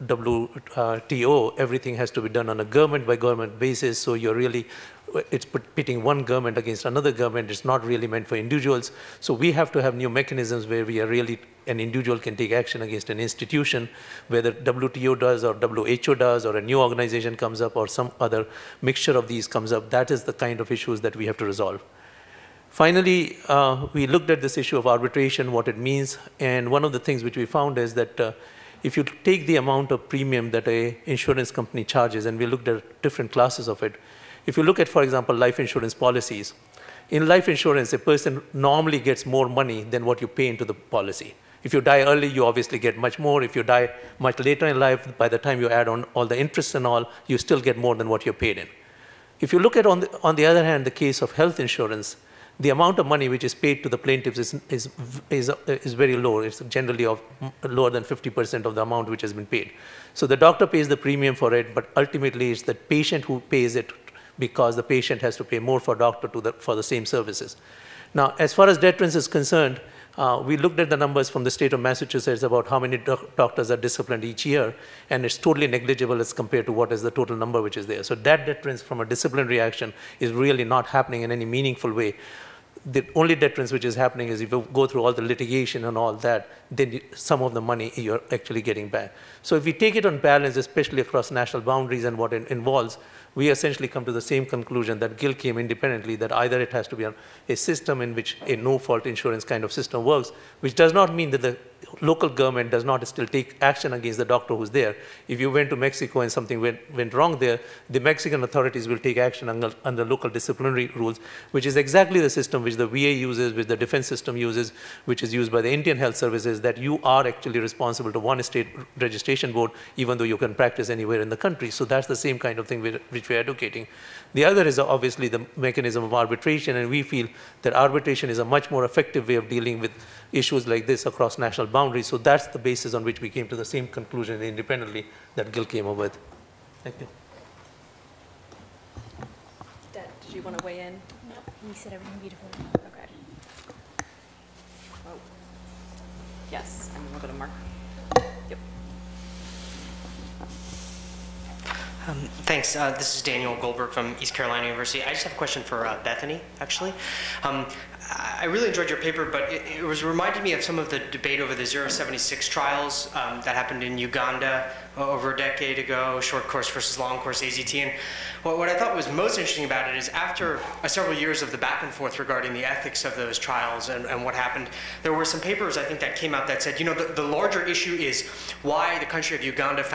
WTO, everything has to be done on a government by government basis. So you're really, it's pitting one government against another government. It's not really meant for individuals. So we have to have new mechanisms where we are really, an individual can take action against an institution, whether WTO does or WHO does, or a new organization comes up, or some other mixture of these comes up. That is the kind of issues that we have to resolve. Finally, we looked at this issue of arbitration, what it means, and one of the things which we found is that if you take the amount of premium that an insurance company charges, and we looked at different classes of it, if you look at, for example, life insurance policies, in life insurance, a person normally gets more money than what you pay into the policy. If you die early, you obviously get much more. If you die much later in life, by the time you add on all the interest and all, you still get more than what you're paid in. If you look at, on the other hand, the case of health insurance, the amount of money which is paid to the plaintiffs is very low. It's generally lower than 50% of the amount which has been paid. So the doctor pays the premium for it, but ultimately it's the patient who pays it, because the patient has to pay more for doctor for the same services. Now, as far as deterrence is concerned, we looked at the numbers from the state of Massachusetts about how many doctors are disciplined each year, and it's totally negligible as compared to what is the total number which is there. So that deterrence from a disciplinary action is really not happening in any meaningful way. The only deterrence which is happening is if you go through all the litigation and all that, then some of the money you're actually getting back. So if we take it on balance, especially across national boundaries and what it involves, we essentially come to the same conclusion that GIL came independently, that either it has to be a system in which a no-fault insurance kind of system works, which does not mean that the local government does not still take action against the doctor who's there. If you went to Mexico and something went wrong there, the Mexican authorities will take action under local disciplinary rules, which is exactly the system which the VA uses, which the defense system uses, which is used by the Indian Health Services, that you are actually responsible to one state registration board, even though you can practice anywhere in the country. So that's the same kind of thing which we're advocating. The other is obviously the mechanism of arbitration, and we feel that arbitration is a much more effective way of dealing with issues like this across national boundaries. So that's the basis on which we came to the same conclusion independently that GIL came up with. Thank you. Deb, did you want to weigh in? No, you said everything beautifully. Okay. Oh. Yes, and we'll go to Mark. Yep. Thanks. This is Daniel Goldberg from East Carolina University. I just have a question for Bethany, actually. I really enjoyed your paper, but it was reminding me of some of the debate over the 076 trials that happened in Uganda over a decade ago, short course versus long course AZT. And what I thought was most interesting about it is after several years of the back and forth regarding the ethics of those trials and what happened, there were some papers I think that came out that said, you know, the larger issue is why the country of Uganda found